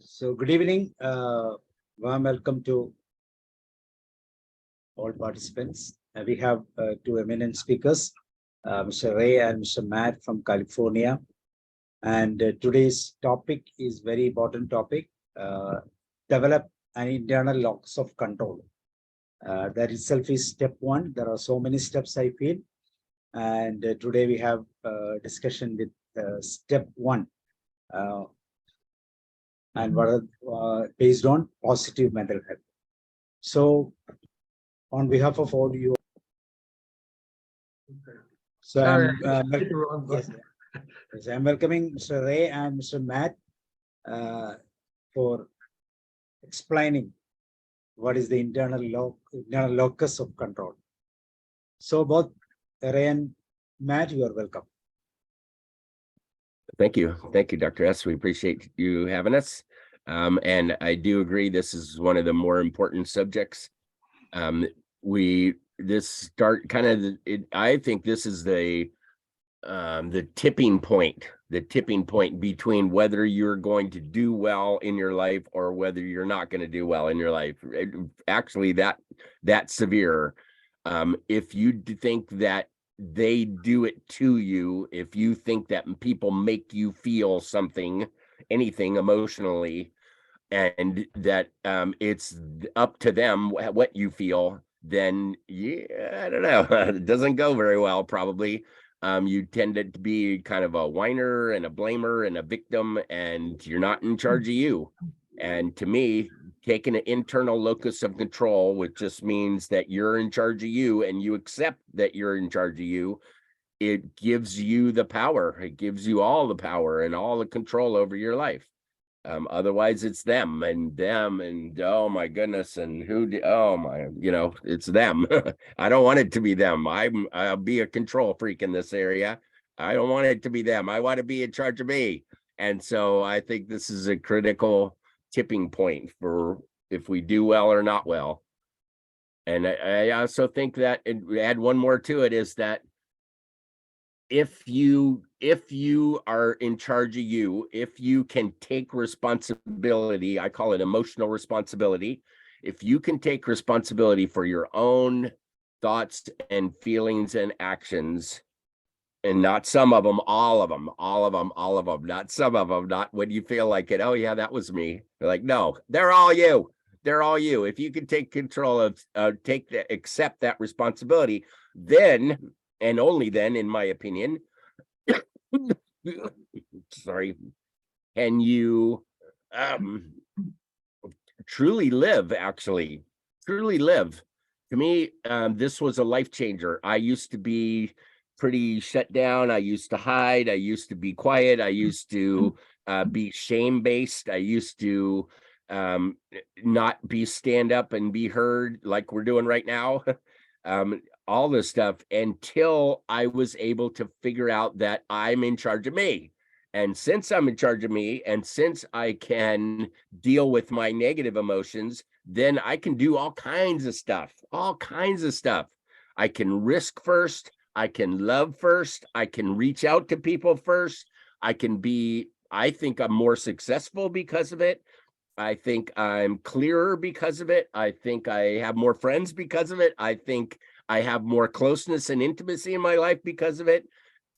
So good evening. Warm welcome to all participants. We have two eminent speakers, Mr. Ray and Mr. Matt from California. And today's topic is very important topic, develop an internal locus of control. That itself is step one. There are so many steps I feel. And today we have discussion with step one. And what are based on positive mental health. So, on behalf of all you, so I'm welcoming Mr. Ray and Mr. Matt for explaining what is the internal locus of control. So, both Ray and Matt, you are welcome. Thank you, Dr. S. We appreciate you having us. And I do agree this is one of the more important subjects. I think this is the tipping point between whether you're going to do well in your life or whether you're not going to do well in your life. Actually, that severe. If you think that they do it to you, if you think that people make you feel anything emotionally, and that it's up to them what you feel, then yeah, I don't know, it doesn't go very well probably. You tend to be kind of a whiner and a blamer and a victim, and you're not in charge of you. And to me, taking an internal locus of control, which just means that you're in charge of you and you accept that you're in charge of you, it gives you the power. It gives you all the power and all the control over your life. Otherwise, it's them and oh my goodness, and it's them. I don't want it to be them. I'll be a control freak in this area. I don't want it to be them. I want to be in charge of me. And so I think this is a critical tipping point for if we do well or not well. And I also think that, and add one more to it, is that if you are in charge of you, if you can take responsibility, I call it emotional responsibility. If you can take responsibility for your own thoughts and feelings and actions, and not some of them, all of them, not some of them, not when you feel like it. Oh yeah, that was me. They're like, no, they're all you. They're all you. If you can take control of, accept that responsibility, then, and only then, in my opinion, sorry, can you truly live, truly live. To me, this was a life changer. I used to be pretty shut down. I used to hide. I used to be quiet. I used to be shame-based. I used to not be stand up and be heard like we're doing right now. All this stuff, until I was able to figure out that I'm in charge of me. And since I'm in charge of me, and since I can deal with my negative emotions, then I can do all kinds of stuff. I can risk first. I can love first. I can reach out to people first. I think I'm more successful because of it. I think I'm clearer because of it. I think I have more friends because of it. I think I have more closeness and intimacy in my life because of it,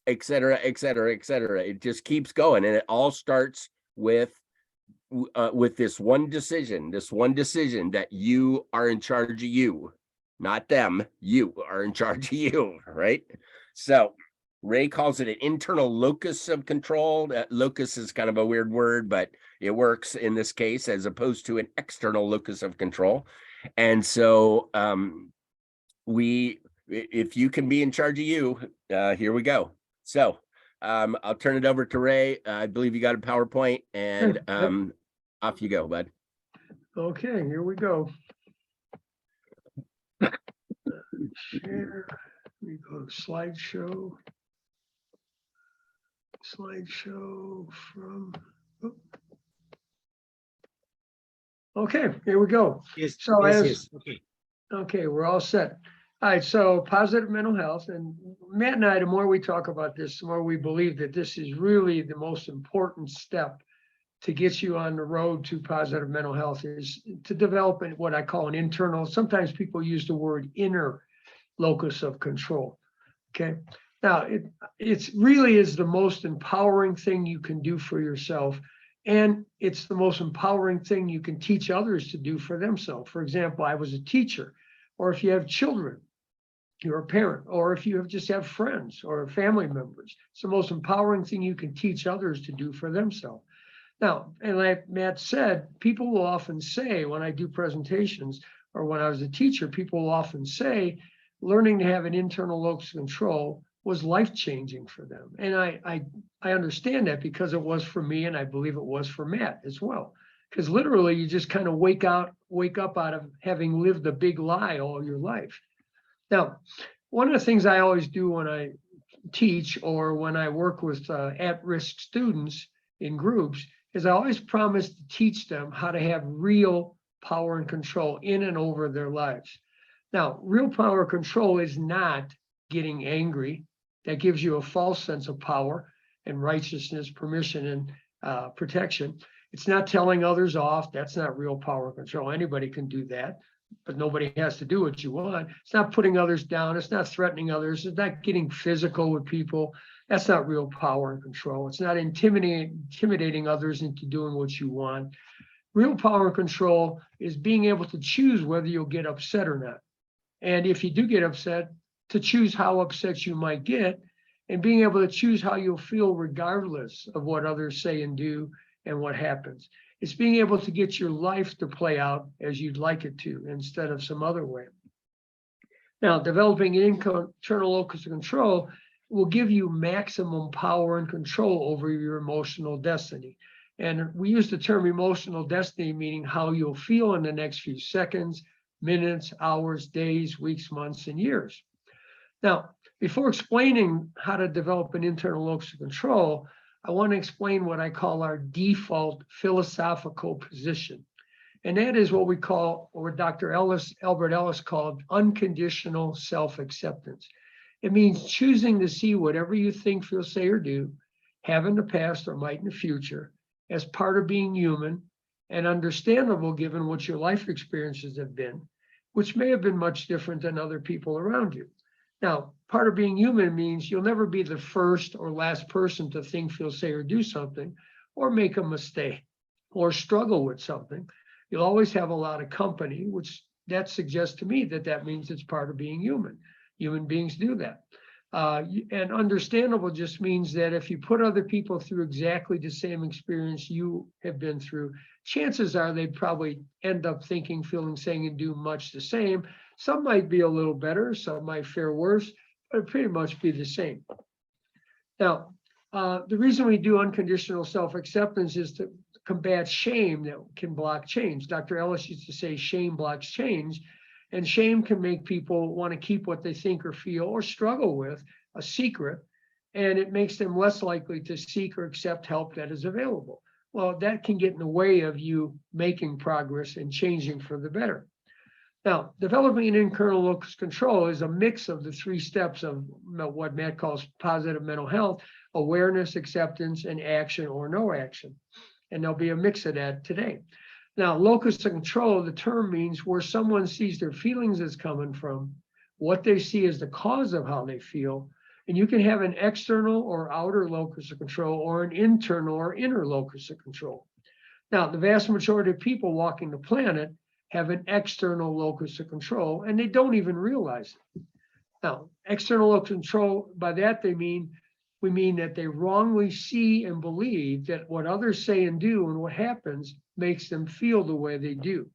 et cetera, et cetera, et cetera. It just keeps going. And it all starts with this one decision that you are in charge of you, not them. You are in charge of you, right? So Ray calls it an internal locus of control. That locus is kind of a weird word, but it works in this case as opposed to an external locus of control. And so if you can be in charge of you, here we go. So I'll turn it over to Ray. I believe you got a PowerPoint, and off you go, bud. Okay, here we go. Share. We go to slideshow. From. Oh. Okay, here we go. Yes. So yes. Okay, we're all set. All right, so positive mental health, and Matt and I, the more we talk about this, the more we believe that this is really the most important step to get you on the road to positive mental health is to develop what I call an internal, sometimes people use the word inner locus of control. Okay. Now, it's really is the most empowering thing you can do for yourself. And it's the most empowering thing you can teach others to do for themselves. For example, I was a teacher, or if you have children, you're a parent, or if you just have friends or family members, it's the most empowering thing you can teach others to do for themselves. Now, and like Matt said, people will often say when I do presentations or when I was a teacher, people will often say, learning to have an internal locus of control was life-changing for them. And I understand that because it was for me, and I believe it was for Matt as well. Because literally you just kind of wake up out of having lived a big lie all your life. Now, one of the things I always do when I teach or when I work with at-risk students in groups is I always promise to teach them how to have real power and control in and over their lives. Now, real power control is not getting angry. That gives you a false sense of power and righteousness, permission, and protection. It's not telling others off. That's not real power control. Anybody can do that, but nobody has to do what you want. It's not putting others down. It's not threatening others. It's not getting physical with people. That's not real power and control. It's not intimidating others into doing what you want. Real power and control is being able to choose whether you'll get upset or not. And if you do get upset, to choose how upset you might get, and being able to choose how you'll feel regardless of what others say and do and what happens. It's being able to get your life to play out as you'd like it to instead of some other way. Now, developing an internal locus of control will give you maximum power and control over your emotional destiny. And we use the term emotional destiny, meaning how you'll feel in the next few seconds, minutes, hours, days, weeks, months, and years. Now, before explaining how to develop an internal locus of control, I want to explain what I call our default philosophical position. And that is what we call, or Dr. Albert Ellis called unconditional self-acceptance. It means choosing to see whatever you think, feel, say, or do, have in the past or might in the future, as part of being human and understandable given what your life experiences have been, which may have been much different than other people around you. Now, part of being human means you'll never be the first or last person to think, feel, say, or do something, or make a mistake, or struggle with something. You'll always have a lot of company, which that suggests to me that that means it's part of being human. Human beings do that. And understandable just means that if you put other people through exactly the same experience you have been through, chances are they'd probably end up thinking, feeling, saying, and do much the same. Some might be a little better, some might fare worse, but it'd pretty much be the same. Now, the reason we do unconditional self-acceptance is to combat shame that can block change. Dr. Ellis used to say shame blocks change, and shame can make people want to keep what they think or feel or struggle with a secret, and it makes them less likely to seek or accept help that is available. Well, that can get in the way of you making progress and changing for the better. Now, developing an internal locus of control is a mix of the three steps of what Matt calls positive mental health: awareness, acceptance, and action or no action. And there'll be a mix of that today. Now, locus of control, the term means where someone sees their feelings as coming from, what they see as the cause of how they feel. And you can have an external or outer locus of control or an internal or inner locus of control. Now, the vast majority of people walking the planet have an external locus of control, and they don't even realize it. Now, external locus of control, by that we mean that they wrongly see and believe that what others say and do and what happens makes them feel the way they do.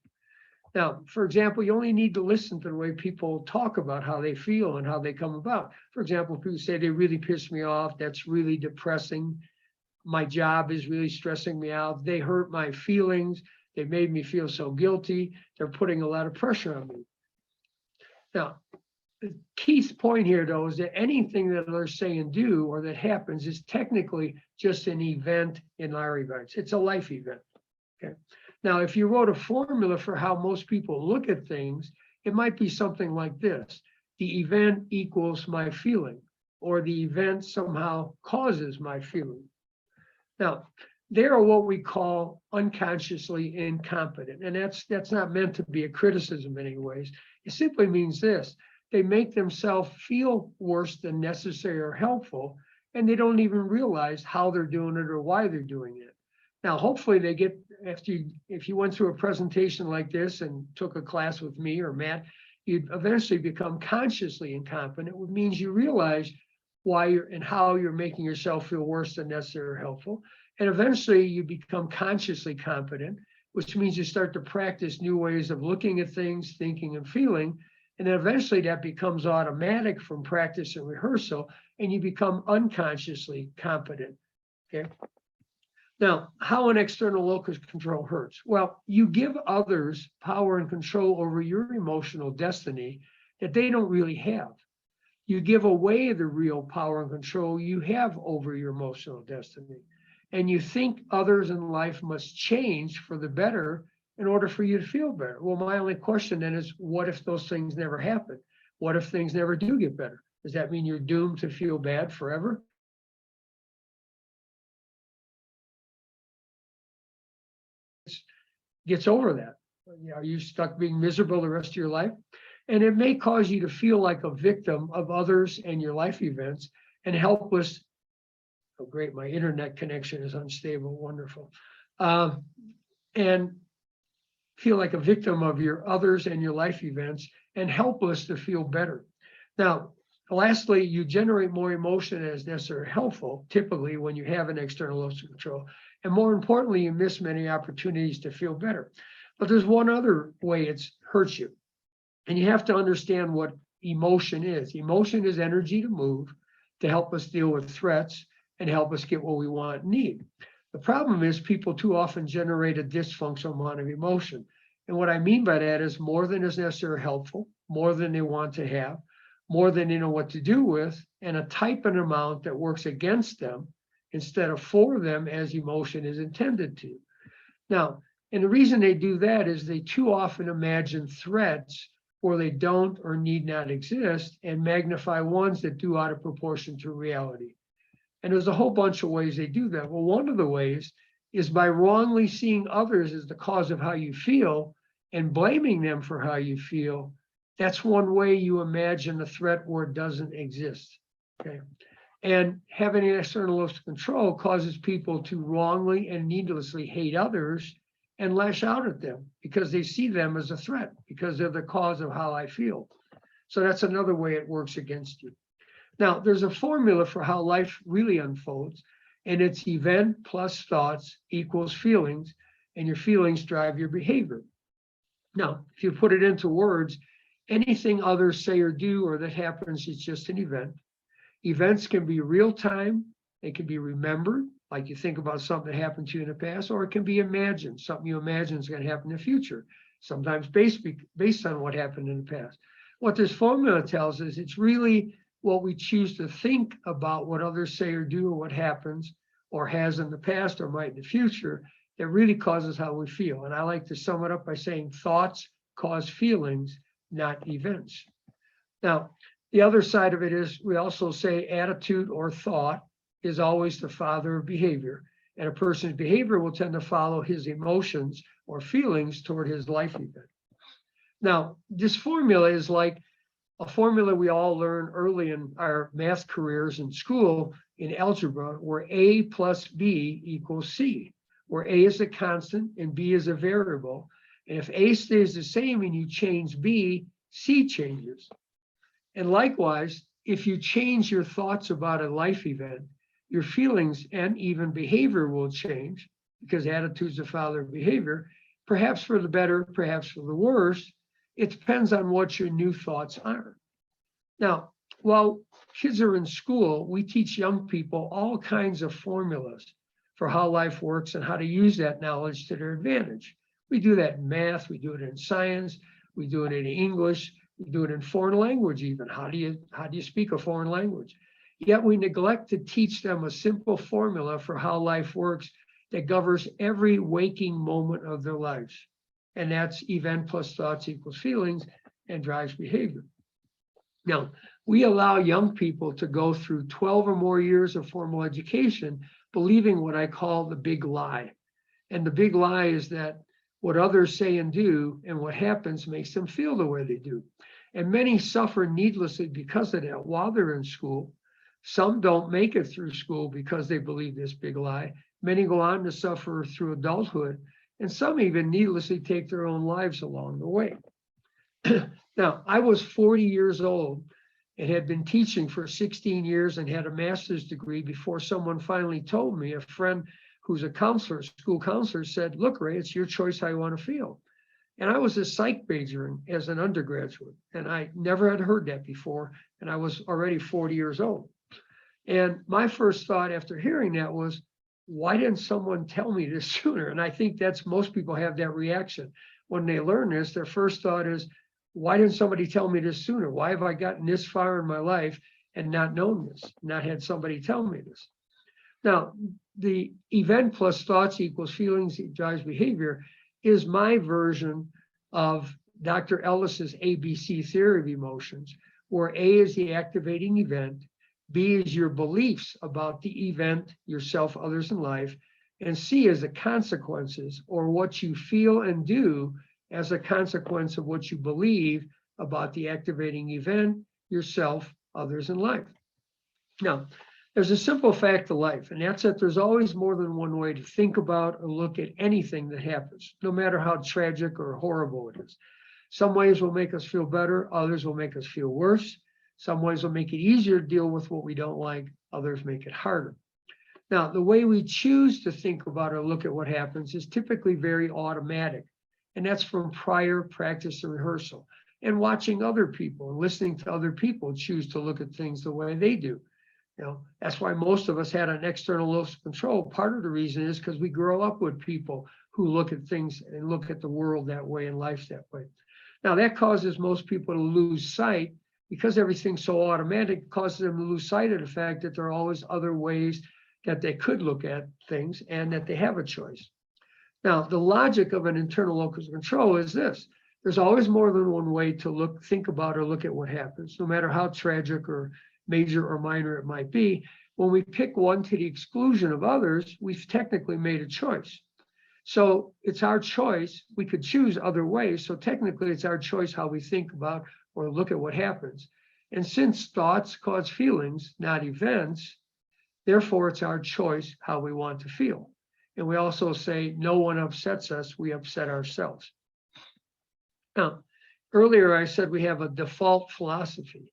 Now, for example, you only need to listen to the way people talk about how they feel and how they come about. For example, people say they really piss me off, that's really depressing, my job is really stressing me out, they hurt my feelings, they made me feel so guilty, they're putting a lot of pressure on me. Now, the key point here, though, is that anything that others say and do or that happens is technically just an event in our events. It's a life event. Okay. Now, if you wrote a formula for how most people look at things, it might be something like this: the event equals my feeling, or the event somehow causes my feeling. Now, they are what we call unconsciously incompetent. And that's not meant to be a criticism in any ways. It simply means this: they make themselves feel worse than necessary or helpful, and they don't even realize how they're doing it or why they're doing it. Now, hopefully they get, if you went through a presentation like this and took a class with me or Matt, you'd eventually become consciously incompetent, which means you realize why you're and how you're making yourself feel worse than necessary or helpful. And eventually you become consciously competent, which means you start to practice new ways of looking at things, thinking and feeling. And then eventually that becomes automatic from practice and rehearsal, and you become unconsciously competent. Okay. Now, how an external locus of control hurts? Well, you give others power and control over your emotional destiny that they don't really have. You give away the real power and control you have over your emotional destiny. And you think others in life must change for the better in order for you to feel better. Well, my only question then is, what if those things never happen? What if things never do get better? Does that mean you're doomed to feel bad forever? Gets over that. Are you stuck being miserable the rest of your life? And it may cause you to feel like a victim of others and your life events and helpless. Oh, great, my internet connection is unstable, wonderful. And feel like a victim of your others and your life events and helpless to feel better. Now, lastly, you generate more emotion as necessary or helpful, typically when you have an external locus of control. And more importantly, you miss many opportunities to feel better. But there's one other way it hurts you. And you have to understand what emotion is. Emotion is energy to move, to help us deal with threats and help us get what we want and need. The problem is people too often generate a dysfunctional amount of emotion. And what I mean by that is more than is necessary or helpful, more than they want to have, more than they know what to do with, and a type and amount that works against them instead of for them as emotion is intended to. Now, and the reason they do that is they too often imagine threats where they don't or need not exist and magnify ones that do out of proportion to reality. And there's a whole bunch of ways they do that. Well, one of the ways is by wrongly seeing others as the cause of how you feel and blaming them for how you feel. That's one way you imagine a threat where it doesn't exist. Okay. And having an external locus of control causes people to wrongly and needlessly hate others and lash out at them because they see them as a threat because they're the cause of how I feel. So that's another way it works against you. Now, there's a formula for how life really unfolds, and it's event plus thoughts equals feelings, and your feelings drive your behavior. Now, if you put it into words, anything others say or do or that happens is just an event. Events can be real time, they can be remembered, like you think about something that happened to you in the past, or it can be imagined, something you imagine is going to happen in the future, sometimes based on what happened in the past. What this formula tells us, it's really what we choose to think about what others say or do or what happens or has in the past or might in the future that really causes how we feel. And I like to sum it up by saying thoughts cause feelings, not events. Now, the other side of it is we also say attitude or thought is always the father of behavior. And a person's behavior will tend to follow his emotions or feelings toward his life event. Now, this formula is like a formula we all learn early in our math careers in school in algebra, where A plus B equals C, where A is a constant and B is a variable. And if A stays the same and you change B, C changes. And likewise, if you change your thoughts about a life event, your feelings and even behavior will change because attitudes are father of behavior, perhaps for the better, perhaps for the worse. It depends on what your new thoughts are. Now, while kids are in school, we teach young people all kinds of formulas for how life works and how to use that knowledge to their advantage. We do that in math, we do it in science, we do it in English, we do it in foreign language even. How do you speak a foreign language? Yet we neglect to teach them a simple formula for how life works that governs every waking moment of their lives. And that's event plus thoughts equals feelings and drives behavior. Now, we allow young people to go through 12 or more years of formal education believing what I call the big lie. And the big lie is that what others say and do and what happens makes them feel the way they do. And many suffer needlessly because of that while they're in school. Some don't make it through school because they believe this big lie. Many go on to suffer through adulthood, and some even needlessly take their own lives along the way. Now, I was 40 years old and had been teaching for 16 years and had a master's degree before someone finally told me, a friend who's a counselor, school counselor, said, look, Ray, it's your choice how you want to feel. And I was a psych major as an undergraduate, and I never had heard that before, and I was already 40 years old. And my first thought after hearing that was, why didn't someone tell me this sooner? And I think that's most people have that reaction. When they learn this, their first thought is, why didn't somebody tell me this sooner? Why have I gotten this far in my life and not known this, not had somebody tell me this? Now, the event plus thoughts equals feelings drives behavior is my version of Dr. Ellis's ABC theory of emotions, where A is the activating event, B is your beliefs about the event, yourself, others, and life, and C is the consequences, or what you feel and do as a consequence of what you believe about the activating event, yourself, others, and life. Now, there's a simple fact of life, and that's that there's always more than one way to think about or look at anything that happens, no matter how tragic or horrible it is. Some ways will make us feel better, others will make us feel worse. Some ways will make it easier to deal with what we don't like, others make it harder. Now, the way we choose to think about or look at what happens is typically very automatic, and that's from prior practice and rehearsal, and watching other people and listening to other people choose to look at things the way they do. You know, that's why most of us had an external locus of control. Part of the reason is because we grow up with people who look at things and look at the world that way and life that way. Now, that causes most people to lose sight, because everything's so automatic, causes them to lose sight of the fact that there are always other ways that they could look at things and that they have a choice. Now, the logic of an internal locus of control is this. There's always more than one way to think about or look at what happens, no matter how tragic or major or minor it might be. When we pick one to the exclusion of others, we've technically made a choice. So it's our choice. We could choose other ways. So technically it's our choice how we think about or look at what happens. And since thoughts cause feelings, not events, therefore it's our choice how we want to feel. And we also say no one upsets us, we upset ourselves. Now, earlier I said we have a default philosophy.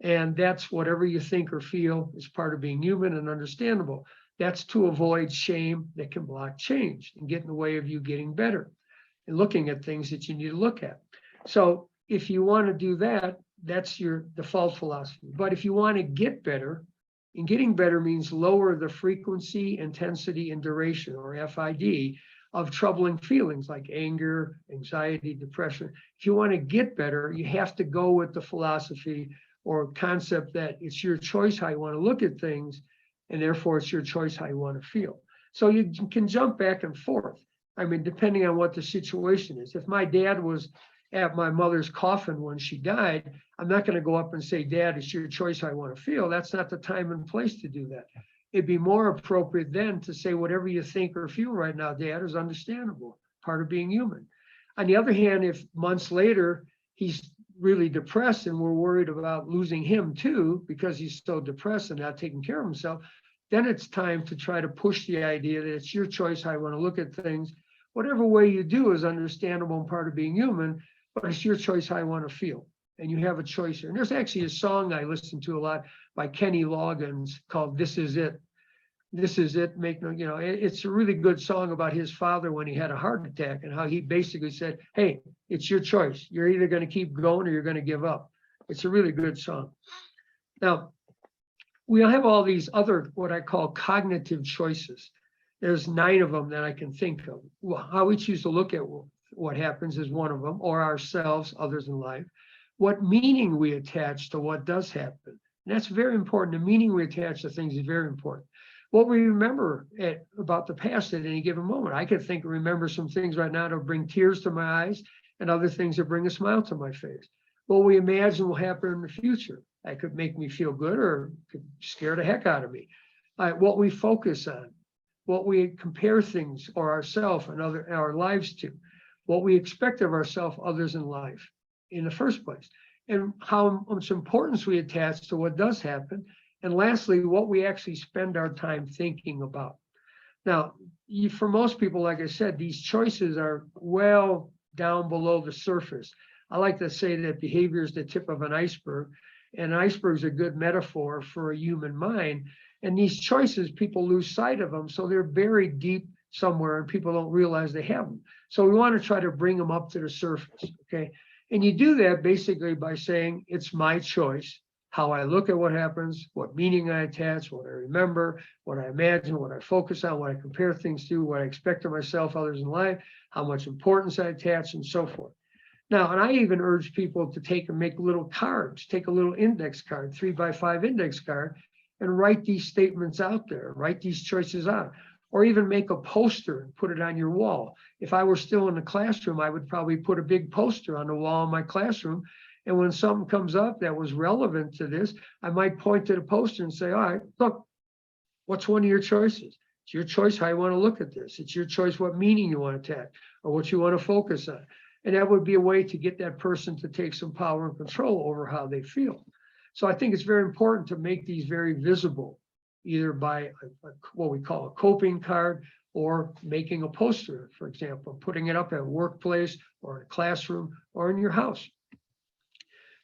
And that's whatever you think or feel is part of being human and understandable. That's to avoid shame that can block change and get in the way of you getting better and looking at things that you need to look at. So if you want to do that, that's your default philosophy. But if you want to get better, and getting better means lower the frequency, intensity, and duration, or FID, of troubling feelings like anger, anxiety, depression. If you want to get better, you have to go with the philosophy or concept that it's your choice how you want to look at things, and therefore it's your choice how you want to feel. So you can jump back and forth. I mean, depending on what the situation is. If my dad was at my mother's coffin when she died, I'm not going to go up and say, Dad, it's your choice how I want to feel. That's not the time and place to do that. It'd be more appropriate then to say whatever you think or feel right now, Dad, is understandable, part of being human. On the other hand, if months later he's really depressed and we're worried about losing him too, because he's so depressed and not taking care of himself, then it's time to try to push the idea that it's your choice how you want to look at things. Whatever way you do is understandable and part of being human, but it's your choice how you want to feel. And you have a choice here. And there's actually a song I listen to a lot by Kenny Loggins called This Is It. This is it, make no, it's a really good song about his father when he had a heart attack and how he basically said, hey, it's your choice. You're either going to keep going or you're going to give up. It's a really good song. Now, we have all these other, what I call cognitive choices. There's 9 of them that I can think of. How we choose to look at what happens is one of them, or ourselves, others in life. What meaning we attach to what does happen. And that's very important. The meaning we attach to things is very important. What we remember about the past at any given moment. I could think and remember some things right now that bring tears to my eyes and other things that bring a smile to my face. What we imagine will happen in the future. That could make me feel good or could scare the heck out of me. What we focus on. what we compare things or ourselves and our lives to, what we expect of ourselves, others in life in the first place, and how much importance we attach to what does happen. And lastly, what we actually spend our time thinking about. Now, for most people, like I said, these choices are well down below the surface. I like to say that behavior is the tip of an iceberg, and an iceberg is a good metaphor for a human mind. And these choices, people lose sight of them, so they're buried deep somewhere and people don't realize they have them. So we want to try to bring them up to the surface, okay? And you do that basically by saying, it's my choice, how I look at what happens, what meaning I attach, what I remember, what I imagine, what I focus on, what I compare things to, what I expect of myself, others in life, how much importance I attach, and so forth. Now, and I even urge people to take and make little cards, take a little index card, 3x5 index card, and write these statements out there, write these choices out, or even make a poster and put it on your wall. If I were still in the classroom, I would probably put a big poster on the wall in my classroom. And when something comes up that was relevant to this, I might point to the poster and say, all right, look, what's one of your choices? It's your choice how you want to look at this. It's your choice what meaning you want to attach or what you want to focus on. And that would be a way to get that person to take some power and control over how they feel. So I think it's very important to make these very visible, either by what we call a coping card or making a poster, for example, putting it up at a workplace or in a classroom or in your house.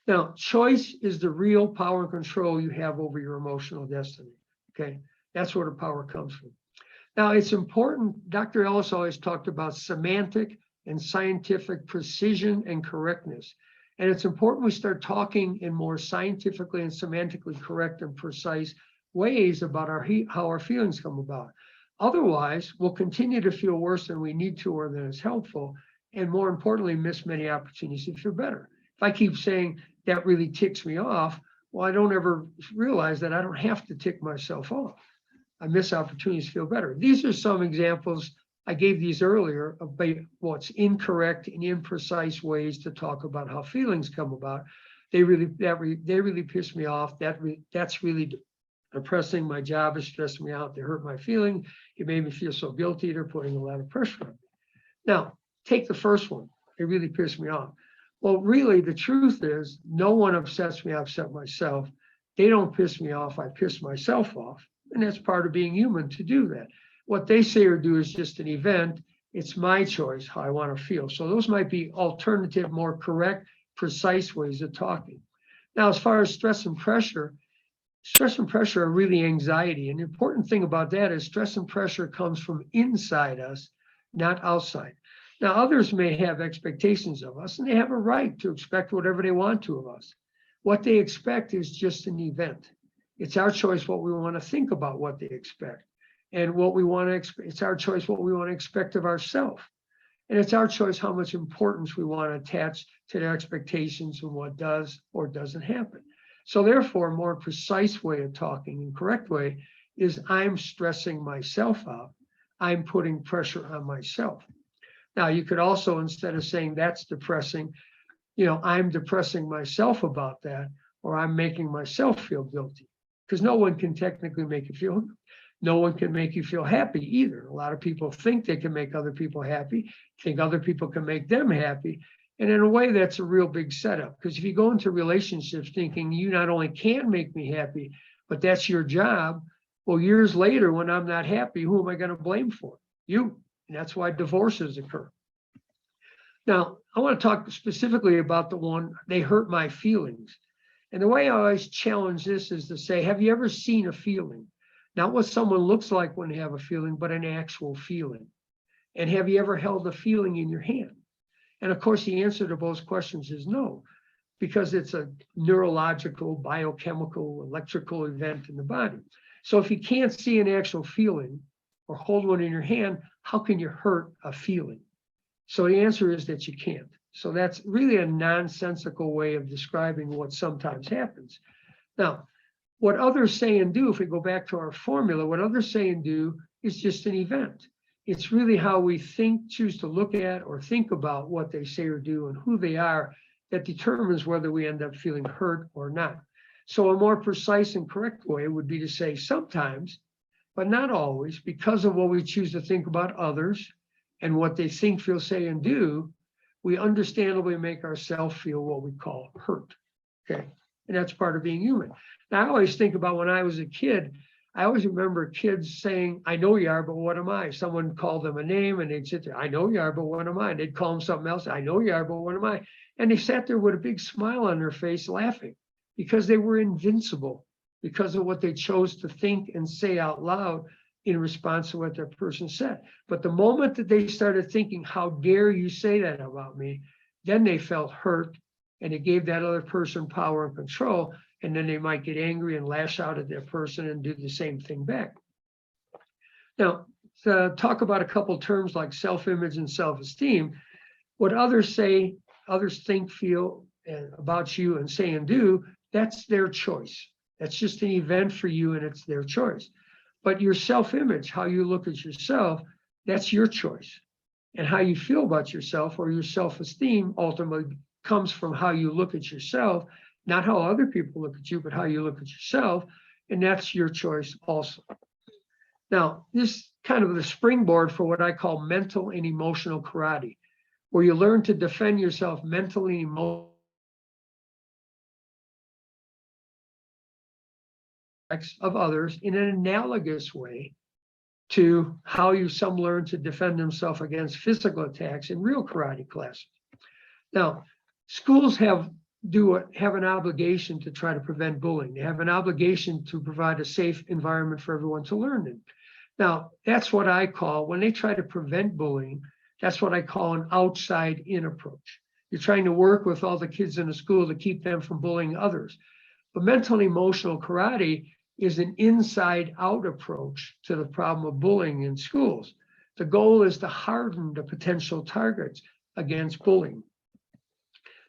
Now, choice is the real power and control you have over your emotional destiny, okay? That's where the power comes from. Now, it's important, Dr. Ellis always talked about semantic and scientific precision and correctness. And it's important we start talking in more scientifically and semantically correct and precise ways about how our feelings come about. Otherwise, we'll continue to feel worse than we need to or than is helpful, and more importantly, miss many opportunities to feel better. If I keep saying that really ticks me off, well, I don't ever realize that I don't have to tick myself off. I miss opportunities to feel better. These are some examples. I gave these earlier of what's incorrect and imprecise ways to talk about how feelings come about. They really piss me off. That's really depressing. My job is stressing me out. They hurt my feeling. It made me feel so guilty. They're putting a lot of pressure on me. Now, take the first one. It really pissed me off. Well, really, the truth is, no one upsets me. I upset myself. They don't piss me off. I piss myself off. And that's part of being human to do that. What they say or do is just an event. It's my choice how I want to feel. So those might be alternative, more correct, precise ways of talking. Now, as far as stress and pressure are really anxiety. And the important thing about that is stress and pressure comes from inside us, not outside. Now, others may have expectations of us, and they have a right to expect whatever they want to of us. What they expect is just an event. It's our choice what we want to think about what they expect. And what we want to expect, it's our choice what we want to expect of ourselves. And it's our choice how much importance we want to attach to their expectations and what does or doesn't happen. So therefore, a more precise way of talking and correct way is I'm stressing myself out. I'm putting pressure on myself. Now, you could also, instead of saying that's depressing, I'm depressing myself about that, or I'm making myself feel guilty, because no one can technically make you feel, no one can make you feel happy either. A lot of people think they can make other people happy, think other people can make them happy. And in a way, that's a real big setup, because if you go into relationships thinking you not only can make me happy, but that's your job, well, years later, when I'm not happy, who am I going to blame for? You. And that's why divorces occur. Now, I want to talk specifically about the one, they hurt my feelings. And the way I always challenge this is to say, have you ever seen a feeling? Not what someone looks like when they have a feeling, but an actual feeling. And have you ever held a feeling in your hand? And of course, the answer to both questions is no, because it's a neurological, biochemical, electrical event in the body. So if you can't see an actual feeling or hold one in your hand, how can you hurt a feeling? So the answer is that you can't. So that's really a nonsensical way of describing what sometimes happens. Now, what others say and do, if we go back to our formula, what others say and do is just an event. It's really how we think, choose to look at, or think about what they say or do and who they are that determines whether we end up feeling hurt or not. So a more precise and correct way would be to say sometimes but not always, because of what we choose to think about others and what they think, feel, say, and do, we understandably make ourselves feel what we call hurt. Okay. And that's part of being human. Now, I always think about when I was a kid, I always remember kids saying, I know you are, but what am I? Someone called them a name and they'd sit there, I know you are, but what am I? And they'd call them something else, I know you are, but what am I? And they sat there with a big smile on their face laughing because they were invincible because of what they chose to think and say out loud in response to what that person said. But the moment that they started thinking, how dare you say that about me? Then they felt hurt and it gave that other person power and control. And then they might get angry and lash out at that person and do the same thing back. Now, to talk about a couple terms like self-image and self-esteem, what others say, others think, feel about you and say and do, that's their choice. That's just an event for you and it's their choice. But your self-image, how you look at yourself, that's your choice. And how you feel about yourself or your self-esteem ultimately comes from how you look at yourself, not how other people look at you, but how you look at yourself. And that's your choice also. Now, this kind of the springboard for what I call mental and emotional karate, where you learn to defend yourself mentally and emotionally of others in an analogous way to how some learn to defend themselves against physical attacks in real karate classes. Now, schools have an obligation to try to prevent bullying. They have an obligation to provide a safe environment for everyone to learn in. Now, that's what I call, when they try to prevent bullying, that's what I call an outside-in approach. You're trying to work with all the kids in the school to keep them from bullying others. But mental and emotional karate is an inside-out approach to the problem of bullying in schools. The goal is to harden the potential targets against bullying.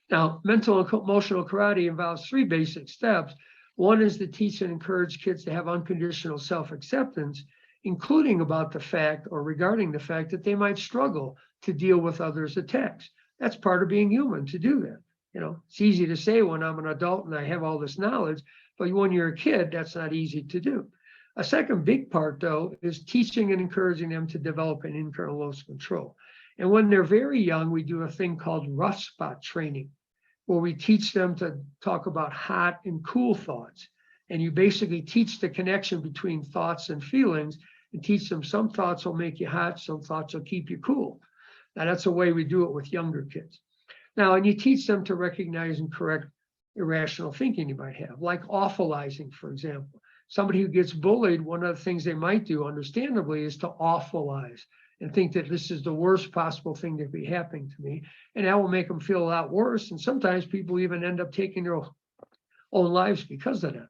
Now, mental and emotional karate involves 3 basic steps. One is to teach and encourage kids to have unconditional self-acceptance, including about the fact or regarding the fact that they might struggle to deal with others' attacks. That's part of being human to do that. You know, it's easy to say when I'm an adult and I have all this knowledge, but when you're a kid, that's not easy to do. A second big part, though, is teaching and encouraging them to develop an internal locus of control. And when they're very young, we do a thing called rough spot training, where we teach them to talk about hot and cool thoughts. And you basically teach the connection between thoughts and feelings and teach them some thoughts will make you hot, some thoughts will keep you cool. Now, that's a way we do it with younger kids. Now, and you teach them to recognize and correct irrational thinking you might have, like awfulizing, for example. Somebody who gets bullied, one of the things they might do, understandably, is to awfulize and think that this is the worst possible thing that could be happening to me. And that will make them feel a lot worse. And sometimes people even end up taking their own lives because of that.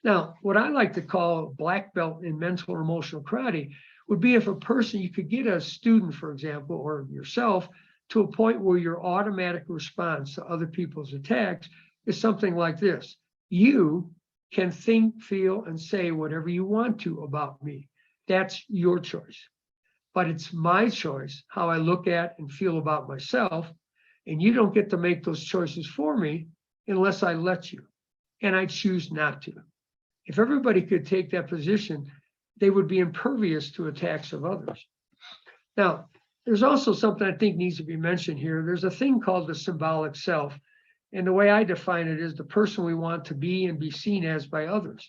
Now, what I like to call a black belt in mental or emotional karate would be if a person, you could get a student, for example, or yourself, to a point where your automatic response to other people's attacks is something like this. You can think, feel, and say whatever you want to about me. That's your choice. But it's my choice how I look at and feel about myself. And you don't get to make those choices for me unless I let you. And I choose not to. If everybody could take that position, they would be impervious to attacks of others. Now, there's also something I think needs to be mentioned here. There's a thing called the symbolic self. And the way I define it is the person we want to be and be seen as by others.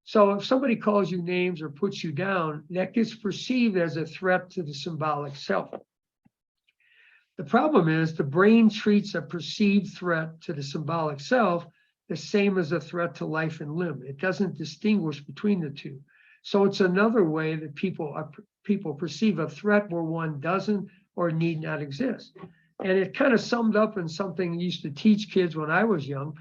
So if somebody calls you names or puts you down, that gets perceived as a threat to the symbolic self. The problem is the brain treats a perceived threat to the symbolic self the same as a threat to life and limb. It doesn't distinguish between the two. So it's another way that people perceive a threat where one doesn't or need not exist. And it kind of summed up in something I used to teach kids when I was young.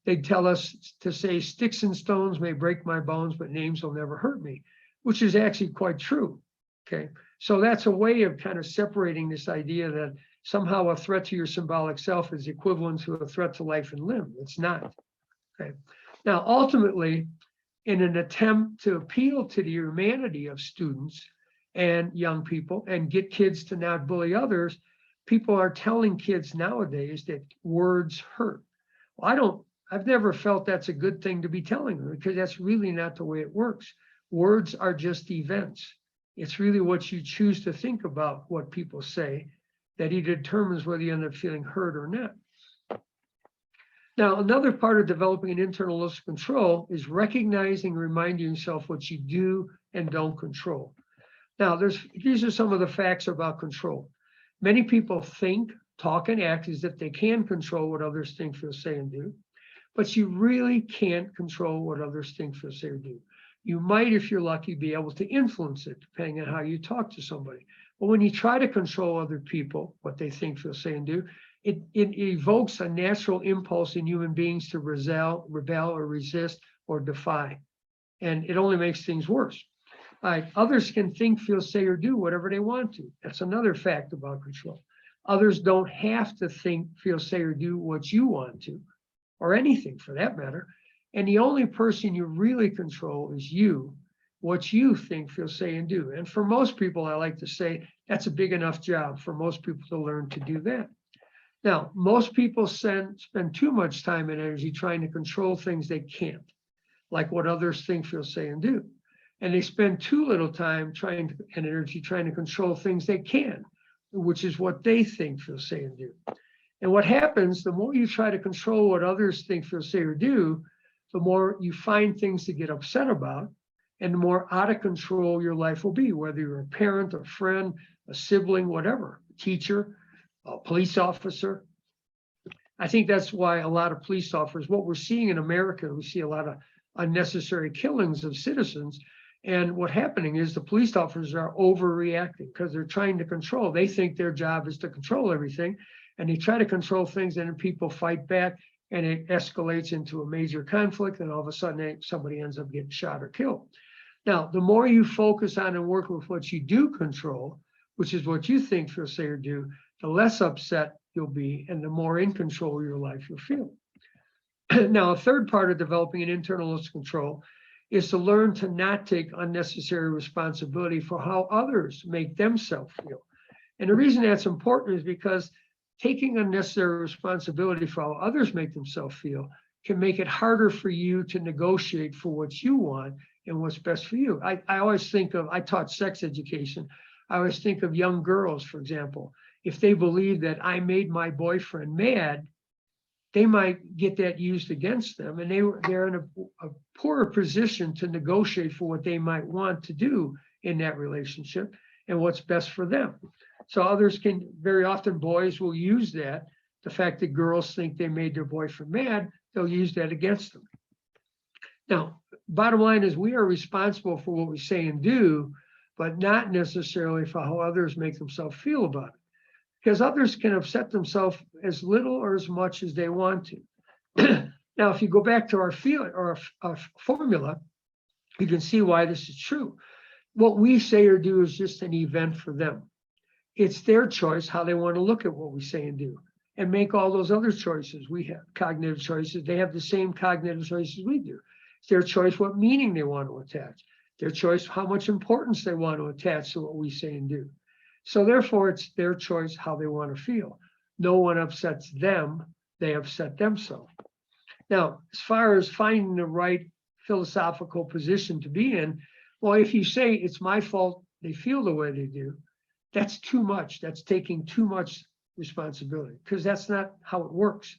They'd tell us to say, sticks and stones may break my bones, but names will never hurt me, which is actually quite true. Okay, so that's a way of kind of separating this idea that somehow a threat to your symbolic self is equivalent to a threat to life and limb. It's not. Okay. Now, ultimately, in an attempt to appeal to the humanity of students and young people and get kids to not bully others, people are telling kids nowadays that words hurt. Well, I've never felt that's a good thing to be telling them because that's really not the way it works. Words are just events. It's really what you choose to think about what people say that either determines whether you end up feeling hurt or not. Now, another part of developing an internal locus of control is recognizing and reminding yourself what you do and don't control. Now, these are some of the facts about control. Many people think, talk, and act as if they can control what others think, feel, say, and do, but you really can't control what others think, feel, say, or do. You might, if you're lucky, be able to influence it, depending on how you talk to somebody. But when you try to control other people, what they think, feel, say, and do, it evokes a natural impulse in human beings to rebel or resist or defy. And it only makes things worse. Others can think, feel, say, or do whatever they want to. That's another fact about control. Others don't have to think, feel, say, or do what you want to, or anything for that matter. And the only person you really control is you, what you think, feel, say, and do. And for most people, I like to say, that's a big enough job for most people to learn to do that. Now, most people spend too much time and energy trying to control things they can't, like what others think, feel, say, and do. And they spend too little time and energy trying to control things they can, which is what they think, feel, say, and do. And what happens, the more you try to control what others think, feel, say, or do, the more you find things to get upset about, and the more out of control your life will be, whether you're a parent, a friend, a sibling, whatever, a teacher, a police officer. I think that's why a lot of police officers, what we're seeing in America, we see a lot of unnecessary killings of citizens. And what's happening is the police officers are overreacting because they're trying to control. They think their job is to control everything, and they try to control things, and then people fight back, and it escalates into a major conflict, and all of a sudden somebody ends up getting shot or killed. Now, the more you focus on and work with what you do control, which is what you think, feel, say, or do, the less upset you'll be, and the more in control of your life you'll feel. Now, a third part of developing an internal locus of control is to learn to not take unnecessary responsibility for how others make themselves feel. And the reason that's important is because taking unnecessary responsibility for how others make themselves feel can make it harder for you to negotiate for what you want and what's best for you. I always think of, I taught sex education. I always think of young girls, for example. If they believe that I made my boyfriend mad, they might get that used against them, and they're in a poorer position to negotiate for what they might want to do in that relationship and what's best for them. So others can, very often boys will use that, the fact that girls think they made their boyfriend mad, they'll use that against them. Now, bottom line is we are responsible for what we say and do, but not necessarily for how others make themselves feel about it. Because others can upset themselves as little or as much as they want to. Now, if you go back to our formula, you can see why this is true. What we say or do is just an event for them. It's their choice how they want to look at what we say and do, and make all those other choices. We have cognitive choices. They have the same cognitive choices we do. It's their choice what meaning they want to attach. Their choice how much importance they want to attach to what we say and do. So therefore, it's their choice how they want to feel. No one upsets them, they upset themselves. Now, as far as finding the right philosophical position to be in, well, if you say it's my fault they feel the way they do, that's too much. That's taking too much responsibility, because that's not how it works.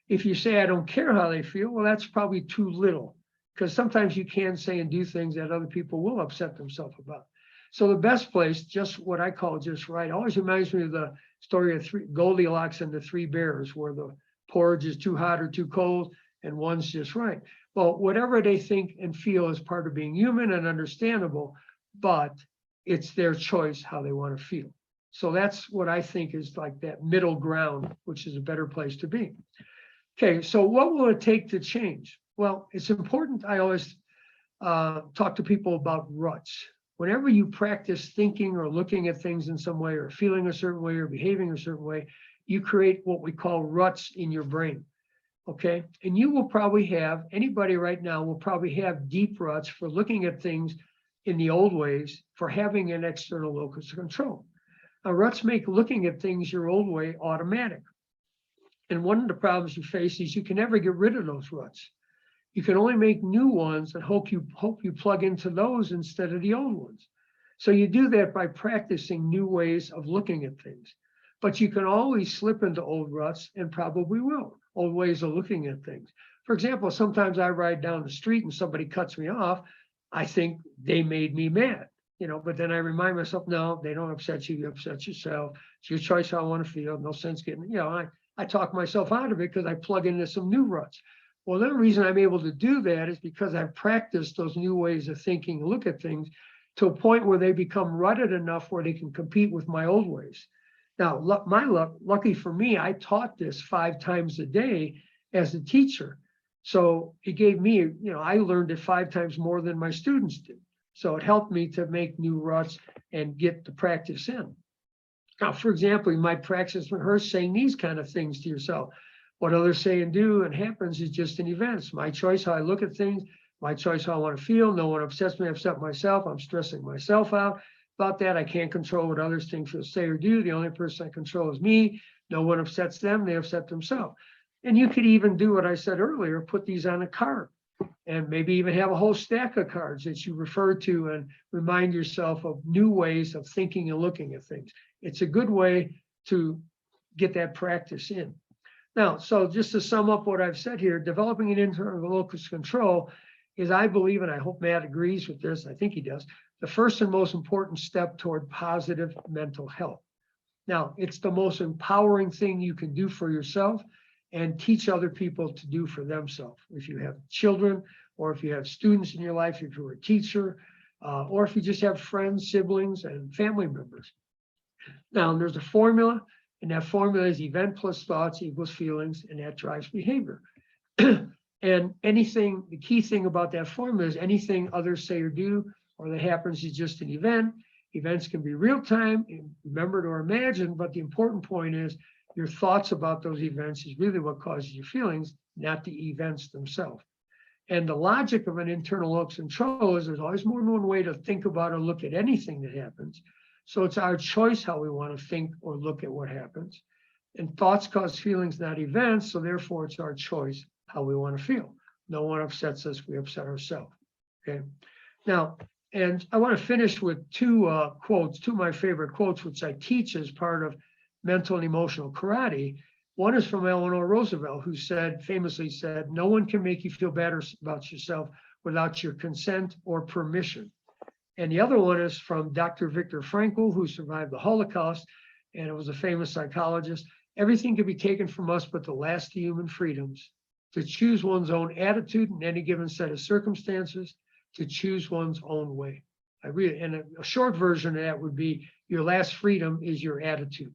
If you say I don't care how they feel, well, that's probably too little, because sometimes you can say and do things that other people will upset themselves about. So the best place, just what I call just right, always reminds me of the story of Goldilocks and the Three Bears, where the porridge is too hot or too cold, and one's just right. Well, whatever they think and feel is part of being human and understandable, but it's their choice how they want to feel. So that's what I think is like that middle ground, which is a better place to be. Okay, so what will it take to change? Well, it's important. I always talk to people about ruts. Whenever you practice thinking or looking at things in some way, or feeling a certain way, or behaving a certain way, you create what we call ruts in your brain, okay? And you will probably have, anybody right now will probably have deep ruts for looking at things in the old ways, for having an external locus of control. Now, ruts make looking at things your old way automatic. And one of the problems you face is you can never get rid of those ruts. You can only make new ones and hope you plug into those instead of the old ones. So you do that by practicing new ways of looking at things. But you can always slip into old ruts, and probably will, old ways of looking at things. For example, sometimes I ride down the street and somebody cuts me off. I think they made me mad, but then I remind myself, no, they don't upset you, you upset yourself. It's your choice how I want to feel. No sense getting, I talk myself out of it because I plug into some new ruts. Well, the reason I'm able to do that is because I've practiced those new ways of thinking and look at things to a point where they become rutted enough where they can compete with my old ways. Now, lucky for me, I taught this 5 times a day as a teacher. So it gave me, I learned it 5 times more than my students did. So it helped me to make new ruts and get the practice in. Now, for example, you might practice rehearse saying these kind of things to yourself. What others say and do and happens is just an event. It's my choice how I look at things, my choice how I want to feel. No one upsets me, I upset myself. I'm stressing myself out about that. I can't control what others think, feel, say, or do. The only person I control is me. No one upsets them, they upset themselves. And you could even do what I said earlier, put these on a card and maybe even have a whole stack of cards that you refer to and remind yourself of new ways of thinking and looking at things. It's a good way to get that practice in. Now, so just to sum up what I've said here, developing an internal locus of control is, I believe, and I hope Matt agrees with this, I think he does, the first and most important step toward positive mental health. Now, it's the most empowering thing you can do for yourself and teach other people to do for themselves. If you have children, or if you have students in your life, if you're a teacher, or if you just have friends, siblings, and family members. Now, there's a formula, and that formula is event plus thoughts equals feelings, and that drives behavior. And the key thing about that formula is anything others say or do, or that happens, is just an event. Events can be real time, remembered or imagined, but the important point is your thoughts about those events is really what causes your feelings, not the events themselves. And the logic of an internal locus of control is there's always more than one way to think about or look at anything that happens. So it's our choice how we want to think or look at what happens. And thoughts cause feelings, not events. So therefore, it's our choice how we want to feel. No one upsets us, we upset ourselves. Okay. Now, and I want to finish with 2 quotes, 2 of my favorite quotes, which I teach as part of mental and emotional karate. One is from Eleanor Roosevelt, who famously said, no one can make you feel better about yourself without your consent or permission. And the other one is from Dr. Viktor Frankl, who survived the Holocaust, and it was a famous psychologist. Everything can be taken from us but the last human freedoms: to choose one's own attitude in any given set of circumstances, to choose one's own way. And a short version of that would be, your last freedom is your attitude,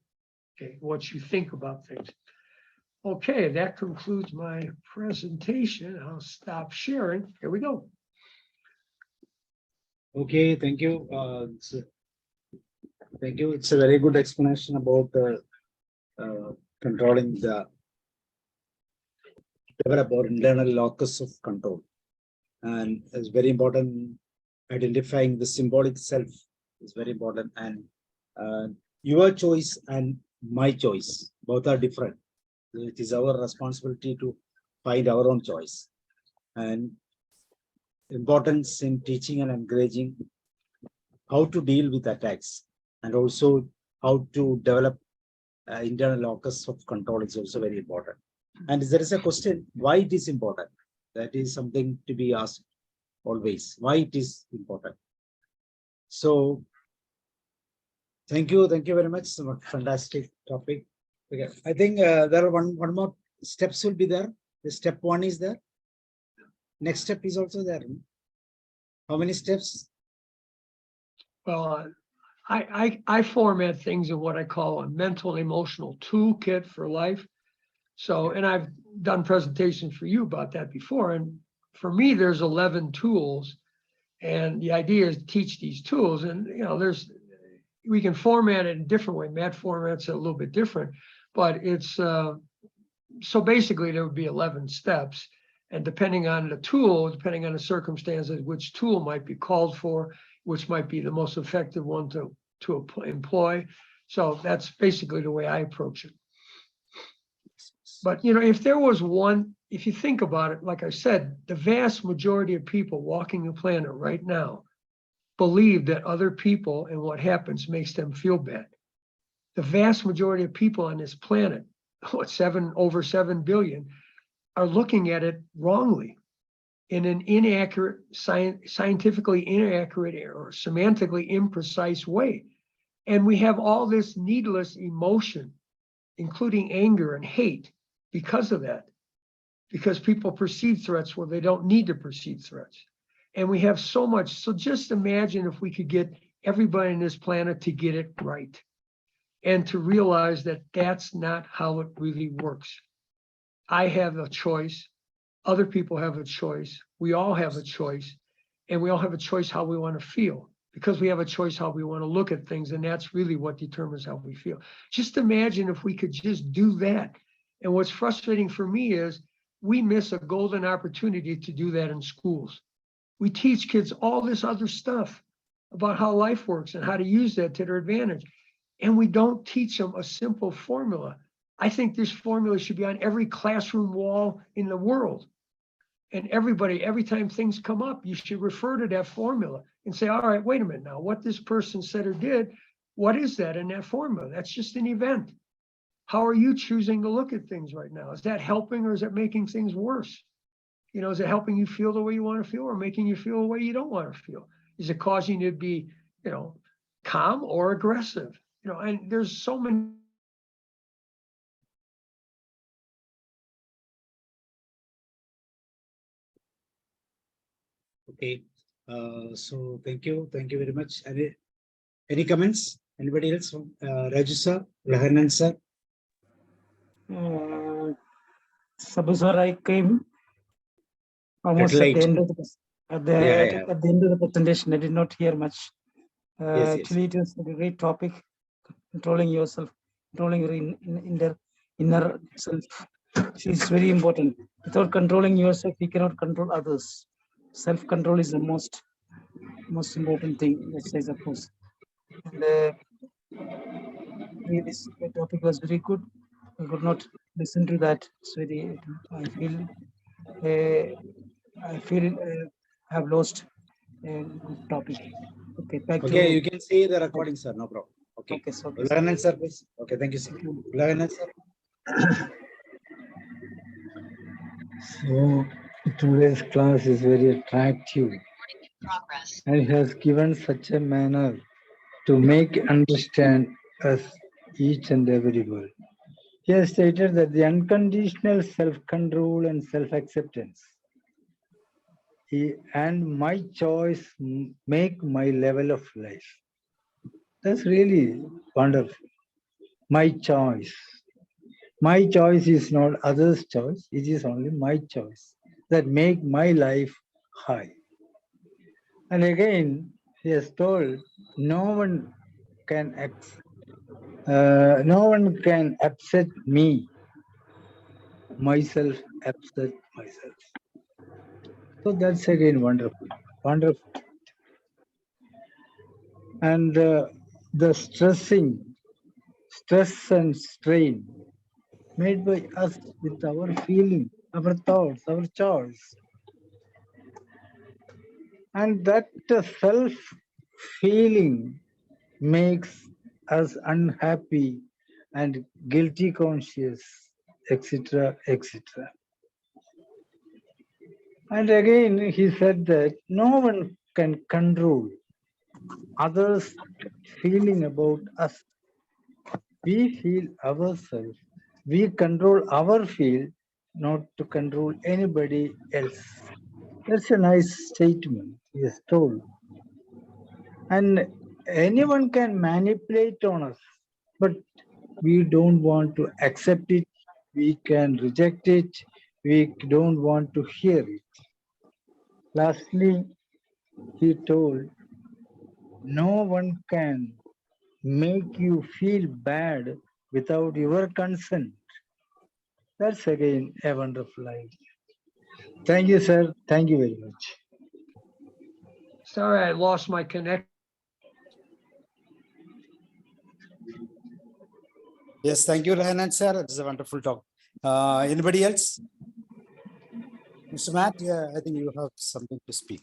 okay, what you think about things. Okay, that concludes my presentation. I'll stop sharing. Here we go. Okay, thank you. Thank you. It's a very good explanation about controlling the develop our internal locus of control. And it's very important, identifying the symbolic self is very important. And your choice and my choice, both are different. It is our responsibility to find our own choice. And importance in teaching and encouraging how to deal with attacks, and also how to develop internal locus of control is also very important. And there is a question, why it is important? That is something to be asked always, why it is important. So thank you very much. Fantastic topic. Okay. I think there are one more steps will be there. The step 1 is there. Next step is also there. How many steps? Well, I format things in what I call a mental emotional toolkit for life. So, and I've done presentations for you about that before. And for me, there's 11 tools, and the idea is to teach these tools. And, we can format it in a different way. Matt formats it a little bit different, but it's, so basically there would be 11 steps. And depending on the tool, depending on the circumstances, which tool might be called for, which might be the most effective one to employ. So that's basically the way I approach it. But, if there was one if you think about it, like I said, the vast majority of people walking the planet right now believe that other people and what happens makes them feel bad. The vast majority of people on this planet, over 7 billion, are looking at it wrongly in an inaccurate, scientifically inaccurate or semantically imprecise way. And we have all this needless emotion, including anger and hate, because of that. Because people perceive threats where they don't need to perceive threats. And we have so much. So just imagine if we could get everybody on this planet to get it right and to realize that that's not how it really works. I have a choice. Other people have a choice. We all have a choice. And we all have a choice how we want to feel, because we have a choice how we want to look at things. And that's really what determines how we feel. Just imagine if we could just do that. And what's frustrating for me is we miss a golden opportunity to do that in schools. We teach kids all this other stuff about how life works and how to use that to their advantage. And we don't teach them a simple formula. I think this formula should be on every classroom wall in the world. And everybody, every time things come up, you should refer to that formula and say, all right, wait a minute now, what this person said or did, what is that in that formula? That's just an event. How are you choosing to look at things right now? Is that helping or is it making things worse? You know, is it helping you feel the way you want to feel or making you feel the way you don't want to feel? Is it causing you to be, you know, calm or aggressive? You know, and there's so many. Okay. So thank you. Thank you very much. Any comments? Anybody else? Raju sir, Lahanan sir? Sabhu sir, I came almost Little at the late. end of the Yeah. at the end of the presentation. I did not hear much. Yes. Actually, it was a great topic. Controlling yourself, controlling your inner self is very important. Without controlling yourself, you cannot control others. Self-control is the most important thing, let's say, suppose. And this topic was very good. I could not listen to that. It's very. I feel I have lost a good topic. Okay, back Okay, to. you can see the recording, sir. No problem. Okay. Okay, so Lahanan sir, please. Okay, thank you, sir. Lahanan sir. So today's class is very attractive and has given such a manner to make understand us each and every word. He has stated that the unconditional self-control and self-acceptance and my choice make my level of life. That's really wonderful. My choice. My choice is not others' choice. It is only my choice that make my life high. And again, he has told no one can upset me. Myself upset myself. So that's again wonderful, wonderful. And the stress and strain made by us with our feeling, our thoughts, our choice. And that self-feeling makes us unhappy and guilty conscious, etc., etc. And again, he said that no one can control others' feeling about us. We feel ourselves. We control our feel, not to control anybody else. That's a nice statement he has told. And anyone can manipulate on us, but we don't want to accept it. We can reject it. We don't want to hear it. Lastly, he told, no one can make you feel bad without your consent. That's again a wonderful idea. Thank you, sir. Thank you very much. Sorry, I lost my connection. Yes, thank you, Lahanan sir. It's a wonderful talk. Anybody else? Mr. Matt, I think you have something to speak.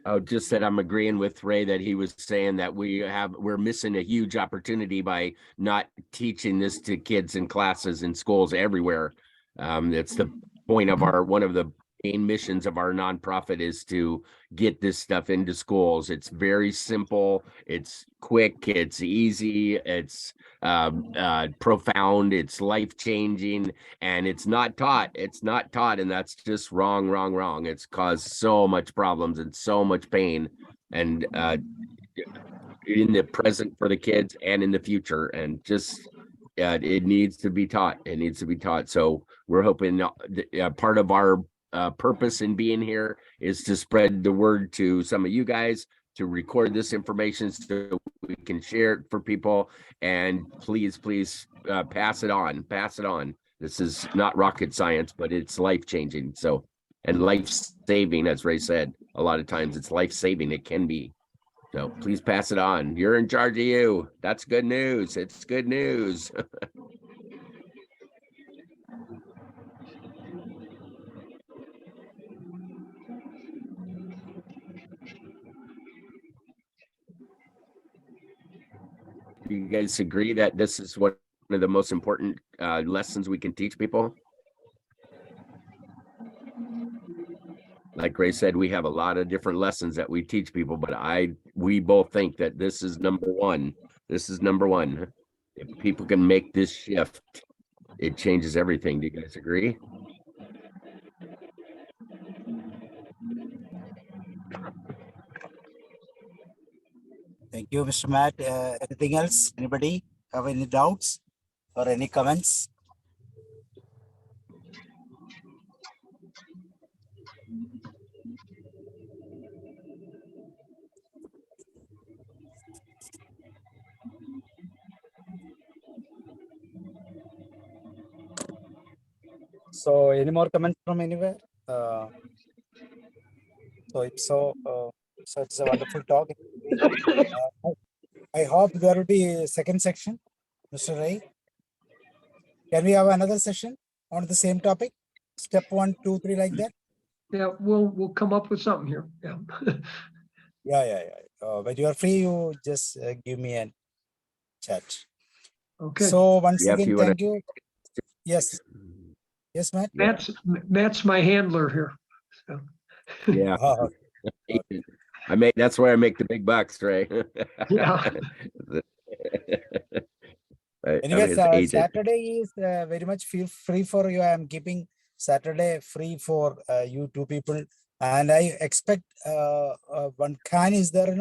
Oh, just that I'm agreeing with Ray that he was saying that we're missing a huge opportunity by not teaching this to kids in classes in schools everywhere. That's the point of one of the main missions of our nonprofit is to get this stuff into schools. It's very simple, it's quick, it's easy, it's profound, it's life-changing, and it's not taught. And that's just wrong. It's caused so much problems and so much pain, and in the present for the kids and in the future, and just it needs to be taught. So we're hoping part of our purpose in being here is to spread the word to some of you guys, to record this information so we can share it for people, and please pass it on. This is not rocket science, but it's life-changing. So, and life-saving, as Ray said, a lot of times it's life-saving. It can be. So please pass it on. You're in charge of you. That's good news. It's good news. You guys agree that this is one of the most important lessons we can teach people? Like Ray said, we have a lot of different lessons that we teach people, but we both think that this is number one. This is number one. If people can make this shift, it changes everything. Do you guys agree? Thank you, Mr. Matt. Anything else? Anybody have any doubts or any comments? So any more comments from anywhere? So it's a wonderful talk. I hope there will be a second section, Mr. Ray. Can we have another session on the same topic? Step 1, 2, 3, like that? Yeah, we'll come up with something here. Yeah. Yeah. When you are free, you just give me a chat. Okay. So once Yeah, if again, you wanna- thank you. Yes, Matt. Matt's my handler here. So. Yeah. Oh, That's where I make the big bucks, Ray. Yeah. anyways, Saturday is very much feel free for you. I am keeping Saturday free for you two people, and I expect one Khan is there.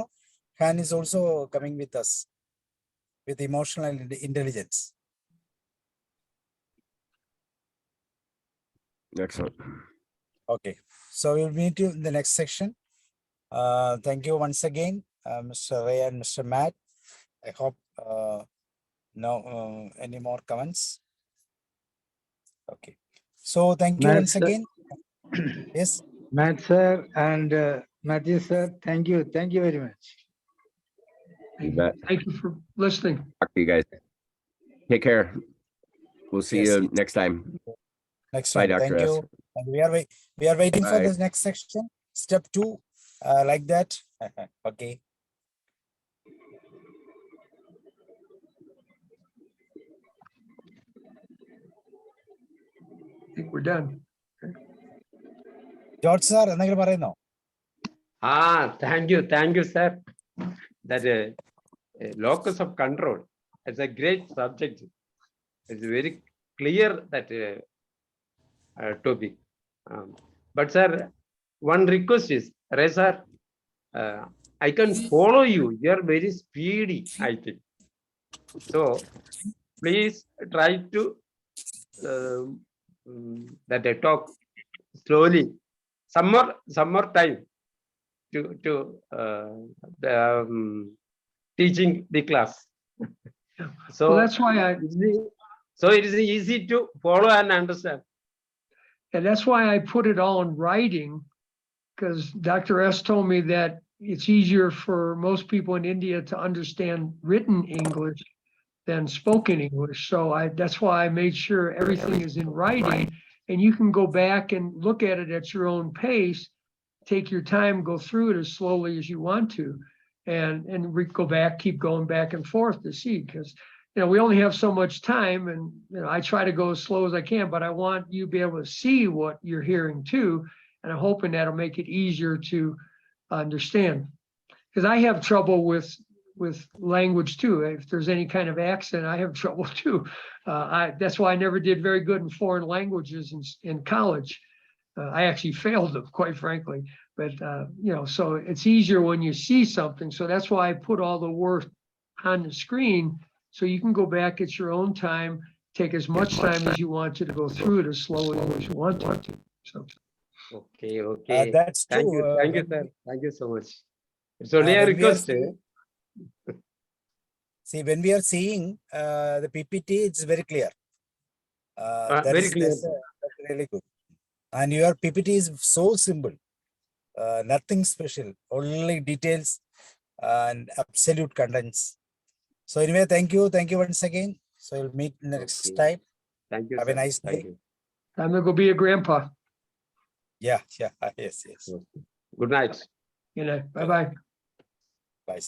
Khan is also coming with us with emotional intelligence. Excellent. Okay, so we'll meet you in the next section. Thank you once again, Mr. Ray and Mr. Matt. I hope no any more comments. Okay, so thank you Matt, once sir. again. Yes, Matt sir and Mathis sir, thank you very much. You bet. Thank you for listening. Talk to you guys. Take care. We'll see Yes, you yes. next time. next Bye, time. Dr. Thank S. you. And we are waiting for Bye. the next section. Step 2, like that. Okay. I think we're done. George sir, എന്തെങ്കിലും പറയുന്നോ? Thank you, sir. That locus of control is a great subject. It's very clear that topic. But sir, one request is, Ray sir, I can follow you. You are very speedy, I think. So please try to that I talk slowly. Some more time to the teaching the class. So Well, that's why it is easy to follow and understand. and that's why I put it all in writing, because Dr. S told me that it's easier for most people in India to understand written English than spoken English. So that's why I made sure everything is in writing, and you can go back and look at it at your own pace, take your time, go through it as slowly as you want to, and go back, keep going back and forth to see, because we only have so much time, and I try to go as slow as I can, but I want you to be able to see what you're hearing too, and I'm hoping that'll make it easier to understand. Because I have trouble with language too. If there's any kind of accent, I have trouble too. That's why I never did very good in foreign languages in college. I actually failed them, quite frankly. But so it's easier when you see something. So that's why I put all the work on the screen, so you can go back at your own time, take as much time as you want to go through it as slowly as you want to. So. Okay. That's Thank true. you. Thank you, sir. Thank you so much. It's only a when we are request. See, when we are seeing the PPT, it's very clear. Very clear. That's really good. And your PPT is so simple. Nothing special, only details and absolute contents. So anyway, thank you once again. So we'll meet next Okay. time. Thank you, Have sir. a nice Thank day. you. I'm gonna go be a grandpa. Yeah, yes. Good night. Bye-bye. Bye.